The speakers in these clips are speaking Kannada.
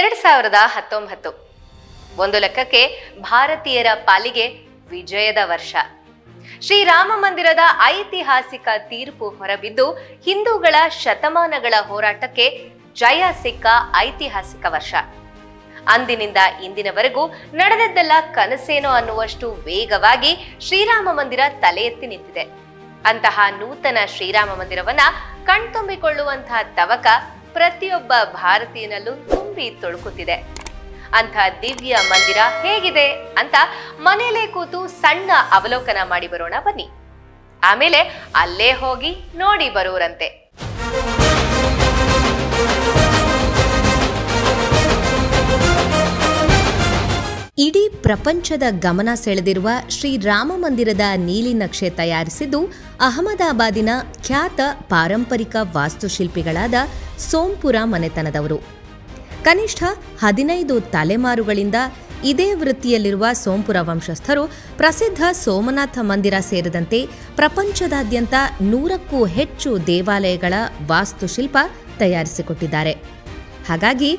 2019 ಒಂದು ಲೆಕ್ಕಕ್ಕೆ ಭಾರತೀಯರ ಪಾಲಿಗೆ ವಿಜಯದ ವರ್ಷ. ಶ್ರೀರಾಮ ಮಂದಿರದ ಐತಿಹಾಸಿಕ ತೀರ್ಪು ಹೊರಬಿದ್ದು ಹಿಂದೂಗಳ ಶತಮಾನಗಳ ಹೋರಾಟಕ್ಕೆ ಜಯ ಸಿಕ್ಕ ಐತಿಹಾಸಿಕ ವರ್ಷ. ಅಂದಿನಿಂದ ಇಂದಿನವರೆಗೂ ನಡೆದದ್ದೆಲ್ಲ ಕನಸೇನೋ ಅನ್ನುವಷ್ಟು ವೇಗವಾಗಿ ಶ್ರೀರಾಮ ಮಂದಿರ ತಲೆ ಎತ್ತಿ ನಿಂತಿದೆ. ಅಂತಹ ನೂತನ ಶ್ರೀರಾಮ ಮಂದಿರವನ್ನ ಕಣ್ತುಂಬಿಕೊಳ್ಳುವಂತಹ ತವಕ ಪ್ರತಿಯೊಬ್ಬ ಭಾರತೀಯನಲ್ಲೂ ತುಂಬಿ ತುಳುಕುತ್ತಿದೆ. ಅಂಥ ದಿವ್ಯ ಮಂದಿರ ಹೇಗಿದೆ ಅಂತ ಮನೆಯಲ್ಲೇ ಕೂತು ಸಣ್ಣ ಅವಲೋಕನ ಮಾಡಿ ಬರೋಣ ಬನ್ನಿ. ಆಮೇಲೆ ಅಲ್ಲೇ ಹೋಗಿ ನೋಡಿ ಬರೋರಂತೆ. ಇಡೀ ಪ್ರಪಂಚದ ಗಮನ ಸೆಳೆದಿರುವ ಶ್ರೀರಾಮ ಮಂದಿರದ ನೀಲಿ ನಕ್ಷೆ ತಯಾರಿಸಿದ್ದು ಅಹಮದಾಬಾದಿನ ಖ್ಯಾತ ಪಾರಂಪರಿಕ ವಾಸ್ತುಶಿಲ್ಪಿಗಳಾದ ಸೋಂಪುರ ಮನೆತನದವರು. ಕನಿಷ್ಠ 15 ತಲೆಮಾರುಗಳಿಂದ ಇದೇ ವೃತ್ತಿಯಲ್ಲಿರುವ ಸೋಂಪುರ ವಂಶಸ್ಥರು ಪ್ರಸಿದ್ಧ ಸೋಮನಾಥ ಮಂದಿರ ಸೇರಿದಂತೆ ಪ್ರಪಂಚದಾದ್ಯಂತ 100ಕ್ಕೂ ಹೆಚ್ಚು ದೇವಾಲಯಗಳ ವಾಸ್ತುಶಿಲ್ಪ ತಯಾರಿಸಿಕೊಟ್ಟಿದ್ದಾರೆ. ಹಾಗಾಗಿ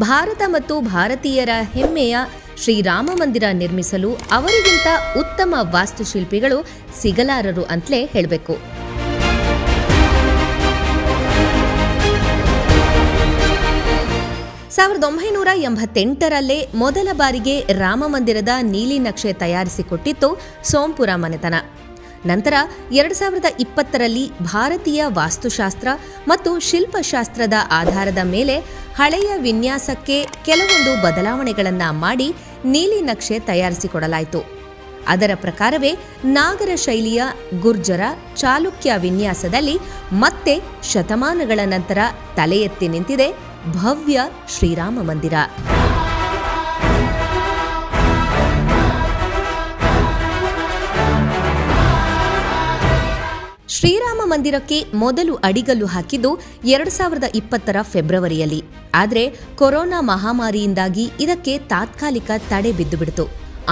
ಭಾರತ ಮತ್ತು ಭಾರತೀಯರ ಹೆಮ್ಮೆಯ ಶ್ರೀರಾಮ ಮಂದಿರ ನಿರ್ಮಿಸಲು ಅವರಿಗಿಂತ ಉತ್ತಮ ವಾಸ್ತುಶಿಲ್ಪಿಗಳು ಸಿಗಲಾರರು ಅಂತಲೇ ಹೇಳಬೇಕು. ಸಾವಿರದ 1988ರಲ್ಲೇ ಮೊದಲ ಬಾರಿಗೆ ರಾಮ ಮಂದಿರದ ನೀಲಿ ನಕ್ಷೆ ತಯಾರಿಸಿಕೊಟ್ಟಿತ್ತು ಸೋಂಪುರ ಮನೆತನ. ನಂತರ 2020ರಲ್ಲಿ ಭಾರತೀಯ ವಾಸ್ತುಶಾಸ್ತ್ರ ಮತ್ತು ಶಿಲ್ಪಶಾಸ್ತ್ರದ ಆಧಾರದ ಮೇಲೆ ಹಳೆಯ ವಿನ್ಯಾಸಕ್ಕೆ ಕೆಲವೊಂದು ಬದಲಾವಣೆಗಳನ್ನು ಮಾಡಿ ನೀಲಿ ನಕ್ಷೆ ತಯಾರಿಸಿಕೊಡಲಾಯಿತು. ಅದರ ಪ್ರಕಾರವೇ ನಾಗರ ಶೈಲಿಯ ಗುರ್ಜರ ಚಾಲುಕ್ಯ ವಿನ್ಯಾಸದಲ್ಲಿ ಮತ್ತೆ ಶತಮಾನಗಳ ನಂತರ ತಲೆ ಎತ್ತಿ ನಿಂತಿದೆ ಭವ್ಯ ಶ್ರೀರಾಮ ಮಂದಿರ. ಶ್ರೀರಾಮ ಮಂದಿರಕ್ಕೆ ಮೊದಲು ಅಡಿಗಲ್ಲು ಹಾಕಿದ್ದು 2020ರ ಫೆಬ್ರವರಿಯಲ್ಲಿ. ಆದರೆ ಕೊರೋನಾ ಮಹಾಮಾರಿಯಿಂದಾಗಿ ಇದಕ್ಕೆ ತಾತ್ಕಾಲಿಕ ತಡೆ ಬಿದ್ದುಬಿಡಿತು.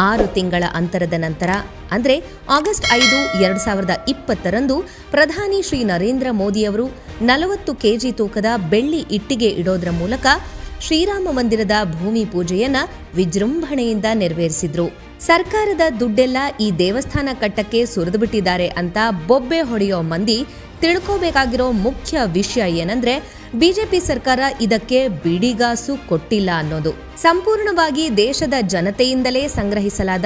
6 ತಿಂಗಳ ಅಂತರದ ನಂತರ ಅಂದರೆ ಆಗಸ್ಟ್ 5, 2020ರಂದು ಪ್ರಧಾನಿ ಶ್ರೀ ನರೇಂದ್ರ ಮೋದಿಯವರು 40 ಕೆಜಿ ತೂಕದ ಬೆಳ್ಳಿ ಇಟ್ಟಿಗೆ ಇಡೋದ್ರ ಮೂಲಕ ಶ್ರೀರಾಮ ಮಂದಿರದ ಭೂಮಿ ಪೂಜೆಯನ್ನ ವಿಜೃಂಭಣೆಯಿಂದ ನೆರವೇರಿಸಿದ್ರು. ಸರ್ಕಾರದ ದುಡ್ಡೆಲ್ಲ ಈ ದೇವಸ್ಥಾನ ಕಟ್ಟಕ್ಕೆ ಸುರಿದುಬಿಟ್ಟಿದ್ದಾರೆ ಅಂತ ಬೊಬ್ಬೆ ಹೊಡೆಯೋ ಮಂದಿ ತಿಳ್ಕೋಬೇಕಾಗಿರೋ ಮುಖ್ಯ ವಿಷಯ ಏನಂದ್ರೆ ಬಿಜೆಪಿ ಸರ್ಕಾರ ಇದಕ್ಕೆ ಬಿಡಿಗಾಸು ಕೊಟ್ಟಿಲ್ಲ ಅನ್ನೋದು. ಸಂಪೂರ್ಣವಾಗಿ ದೇಶದ ಜನತೆಯಿಂದಲೇ ಸಂಗ್ರಹಿಸಲಾದ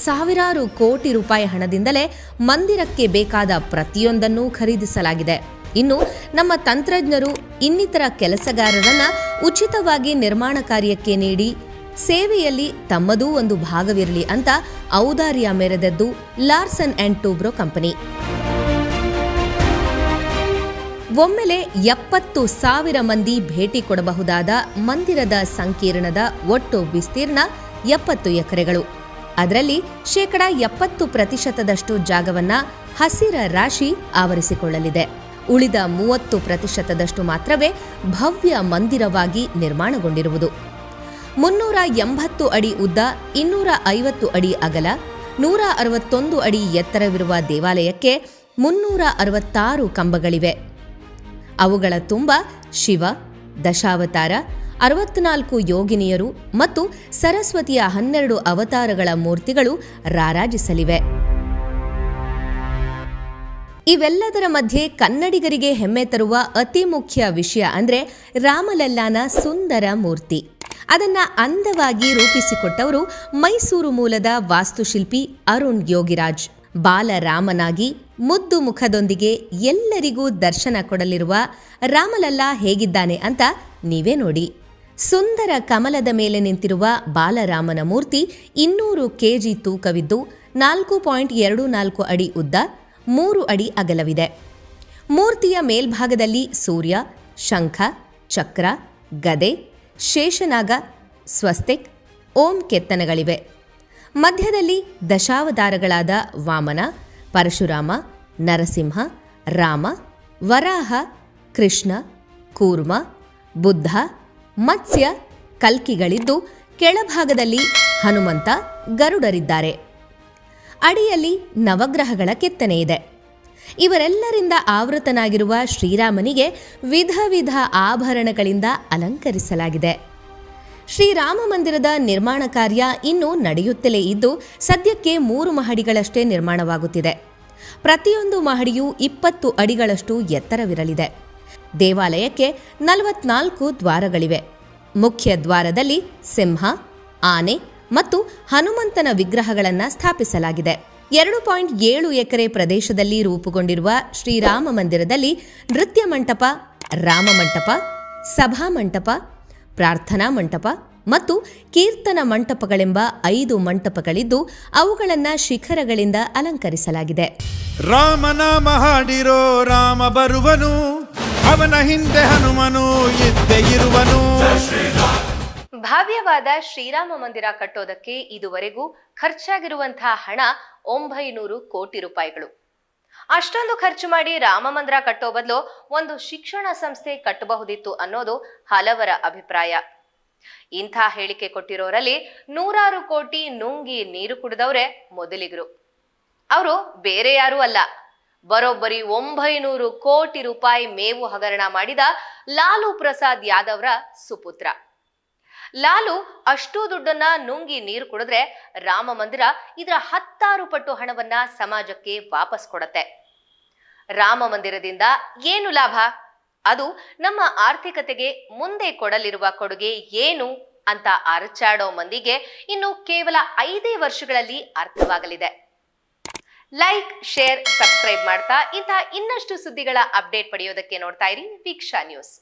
ಸಾವಿರಾರು ಕೋಟಿ ರೂಪಾಯಿ ಹಣದಿಂದಲೇ ಮಂದಿರಕ್ಕೆ ಬೇಕಾದ ಪ್ರತಿಯೊಂದನ್ನೂ ಖರೀದಿಸಲಾಗಿದೆ. ಇನ್ನು ನಮ್ಮ ತಂತ್ರಜ್ಞರು ಇನ್ನಿತರ ಕೆಲಸಗಾರರನ್ನ ಉಚಿತವಾಗಿ ನಿರ್ಮಾಣ ಕಾರ್ಯಕ್ಕೆ ನೀಡಿ ಸೇವೆಯಲ್ಲಿ ತಮ್ಮದೂ ಒಂದು ಭಾಗವಿರಲಿ ಅಂತ ಔದಾರ್ಯ ಮೆರೆದದ್ದು ಲಾರ್ಸನ್ ಅಂಡ್ ಟೂಬ್ರೋ ಕಂಪನಿ. ಒಮ್ಮೆಲೆ 70,000 ಮಂದಿ ಭೇಟಿ ಕೊಡಬಹುದಾದ ಮಂದಿರದ ಸಂಕೀರ್ಣದ ಒಟ್ಟು ವಿಸ್ತೀರ್ಣ 70 ಎಕರೆಗಳು. ಅದರಲ್ಲಿ 70% ಜಾಗವನ್ನ ಹಸಿರ ರಾಶಿ ಆವರಿಸಿಕೊಳ್ಳಲಿದೆ. ಉಳಿದ 30% ಮಾತ್ರವೇ ಭವ್ಯ ಮಂದಿರವಾಗಿ ನಿರ್ಮಾಣಗೊಂಡಿರುವುದು. 380 ಅಡಿ ಉದ್ದ, 250 ಅಡಿ ಅಗಲ, 161 ಅಡಿ ಎತ್ತರವಿರುವ ದೇವಾಲಯಕ್ಕೆ 366 ಕಂಬಗಳಿವೆ. ಅವುಗಳ ತುಂಬ ಶಿವ, ದಶಾವತಾರ, 64 ಯೋಗಿನಿಯರು ಮತ್ತು ಸರಸ್ವತಿಯ 12 ಅವತಾರಗಳ ಮೂರ್ತಿಗಳು ರಾರಾಜಿಸಲಿವೆ. ಇವೆಲ್ಲದರ ಮಧ್ಯೆ ಕನ್ನಡಿಗರಿಗೆ ಹೆಮ್ಮೆ ತರುವ ಅತಿ ಮುಖ್ಯ ವಿಷಯ ಅಂದ್ರೆ ರಾಮಲಲ್ಲಾನ ಸುಂದರ ಮೂರ್ತಿ. ಅದನ್ನ ಅಂದವಾಗಿ ರೂಪಿಸಿಕೊಟ್ಟವರು ಮೈಸೂರು ಮೂಲದ ವಾಸ್ತುಶಿಲ್ಪಿ ಅರುಣ್ ಯೋಗಿರಾಜ್. ಬಾಲರಾಮನಾಗಿ ಮುದ್ದು ಮುಖದೊಂದಿಗೆ ಎಲ್ಲರಿಗೂ ದರ್ಶನ ಕೊಡಲಿರುವ ರಾಮಲಲ್ಲಾ ಹೇಗಿದ್ದಾನೆ ಅಂತ ನೀವೇ ನೋಡಿ. ಸುಂದರ ಕಮಲದ ಮೇಲೆ ನಿಂತಿರುವ ಬಾಲರಾಮನ ಮೂರ್ತಿ 200 ಕೆಜಿ ತೂಕವಿದ್ದು 4.24 ಅಡಿ ಉದ್ದ, 3 ಅಡಿ ಅಗಲವಿದೆ. ಮೂರ್ತಿಯ ಮೇಲ್ಭಾಗದಲ್ಲಿ ಸೂರ್ಯ, ಶಂಖ, ಚಕ್ರ, ಗದೆ, ಶೇಷನಾಗ, ಸ್ವಸ್ತಿಕ್, ಓಂ ಕೆತ್ತನಗಳಿವೆ. ಮಧ್ಯದಲ್ಲಿ ದಶಾವತಾರಗಳಾದ ವಾಮನ, ಪರಶುರಾಮ, ನರಸಿಂಹ, ರಾಮ, ವರಾಹ, ಕೃಷ್ಣ, ಕೂರ್ಮ, ಬುದ್ಧ, ಮತ್ಸ್ಯ, ಕಲ್ಕಿಗಳಿದ್ದು ಕೆಳಭಾಗದಲ್ಲಿ ಹನುಮಂತ, ಗರುಡರಿದ್ದಾರೆ. ಅಡಿಯಲ್ಲಿ ನವಗ್ರಹಗಳ ಕೆತ್ತನೆ ಇದೆ. ಇವರೆಲ್ಲರಿಂದ ಆವೃತನಾಗಿರುವ ಶ್ರೀರಾಮನಿಗೆ ವಿಧ ವಿಧ ಆಭರಣಗಳಿಂದ ಅಲಂಕರಿಸಲಾಗಿದೆ. ಶ್ರೀರಾಮ ಮಂದಿರದ ನಿರ್ಮಾಣ ಕಾರ್ಯ ಇನ್ನೂ ನಡೆಯುತ್ತಲೇ ಇದ್ದು ಸದ್ಯಕ್ಕೆ 3 ಮಹಡಿಗಳಷ್ಟೇ ನಿರ್ಮಾಣವಾಗುತ್ತಿದೆ. ಪ್ರತಿಯೊಂದು ಮಹಡಿಯೂ 20 ಅಡಿಗಳಷ್ಟು ಎತ್ತರವಿರಲಿದೆ. ದೇವಾಲಯಕ್ಕೆ 44 ದ್ವಾರಗಳಿವೆ. ಮುಖ್ಯ ದ್ವಾರದಲ್ಲಿ ಸಿಂಹ, ಆನೆ ಮತ್ತು ಹನುಮಂತನ ವಿಗ್ರಹಗಳನ್ನು ಸ್ಥಾಪಿಸಲಾಗಿದೆ. 2.7 ಎಕರೆ ಪ್ರದೇಶದಲ್ಲಿ ರೂಪುಗೊಂಡಿರುವ ಶ್ರೀರಾಮ ಮಂದಿರದಲ್ಲಿ ನೃತ್ಯ ಮಂಟಪ, ರಾಮ ಮಂಟಪ, ಸಭಾ ಮಂಟಪ, ಪ್ರಾರ್ಥನಾ ಮಂಟಪ ಮತ್ತು ಕೀರ್ತನ ಮಂಟಪಗಳೆಂಬ 5 ಮಂಟಪಗಳಿದ್ದು ಅವುಗಳನ್ನು ಶಿಖರಗಳಿಂದ ಅಲಂಕರಿಸಲಾಗಿದೆ. ರಾಮನಾಮ ಹಾಡಿರೋ ರಾಮ ಬರುವನು, ಅವನ ಹಿಂದೆ ಹನುಮನು ಇದ್ದೇ ಇರುವನು. ಭವ್ಯವಾದ ಶ್ರೀರಾಮ ಮಂದಿರ ಕಟ್ಟೋದಕ್ಕೆ ಇದುವರೆಗೂ ಖರ್ಚಾಗಿರುವಂತಹ ಹಣ 900 ಕೋಟಿ ರೂಪಾಯಿಗಳು. ಅಷ್ಟೊಂದು ಖರ್ಚು ಮಾಡಿ ರಾಮ ಮಂದಿರ ಕಟ್ಟೋ ಬದಲು ಒಂದು ಶಿಕ್ಷಣ ಸಂಸ್ಥೆ ಕಟ್ಟಬಹುದಿತ್ತು ಅನ್ನೋದು ಹಲವರ ಅಭಿಪ್ರಾಯ. ಇಂಥ ಹೇಳಿಕೆ ಕೊಟ್ಟಿರೋರಲ್ಲಿ 100 ಕೋಟಿ ನುಂಗಿ ನೀರು ಕುಡಿದವರೇ ಮೊದಲಿಗರು. ಅವರು ಬೇರೆ ಯಾರೂ ಅಲ್ಲ, ಬರೋಬ್ಬರಿ 900 ಕೋಟಿ ರೂಪಾಯಿ ಮೇವು ಹಗರಣ ಮಾಡಿದ ಲಾಲು ಪ್ರಸಾದ್ ಯಾದವ್ರ ಸುಪುತ್ರ. ಲಾಲು ಅಷ್ಟೂ ದುಡ್ಡನ್ನ ನುಂಗಿ ನೀರು ಕುಡಿದ್ರೆ ರಾಮ ಮಂದಿರ ಇದರ 10 ಪಟ್ಟು ಹಣವನ್ನ ಸಮಾಜಕ್ಕೆ ವಾಪಸ್ ಕೊಡತ್ತೆ. ರಾಮ ಮಂದಿರದಿಂದ ಏನು ಲಾಭ? ಅದು ನಮ್ಮ ಆರ್ಥಿಕತೆಗೆ ಮುಂದೆ ಕೊಡಲಿರುವ ಕೊಡುಗೆ ಏನು ಅಂತ ಅರಚಾಡೋ ಮಂದಿಗೆ ಇನ್ನು ಕೇವಲ 5 ವರ್ಷಗಳಲ್ಲಿ ಅರ್ಥವಾಗಲಿದೆ. ಲೈಕ್, ಶೇರ್, ಸಬ್ಸ್ಕ್ರೈಬ್ ಮಾಡ್ತಾ ಇಂತಹ ಇನ್ನಷ್ಟು ಸುದ್ದಿಗಳ ಅಪ್ಡೇಟ್ ಪಡೆಯೋದಕ್ಕೆ ನೋಡ್ತಾ ಇರಿ ವೀಕ್ಷಾ ನ್ಯೂಸ್.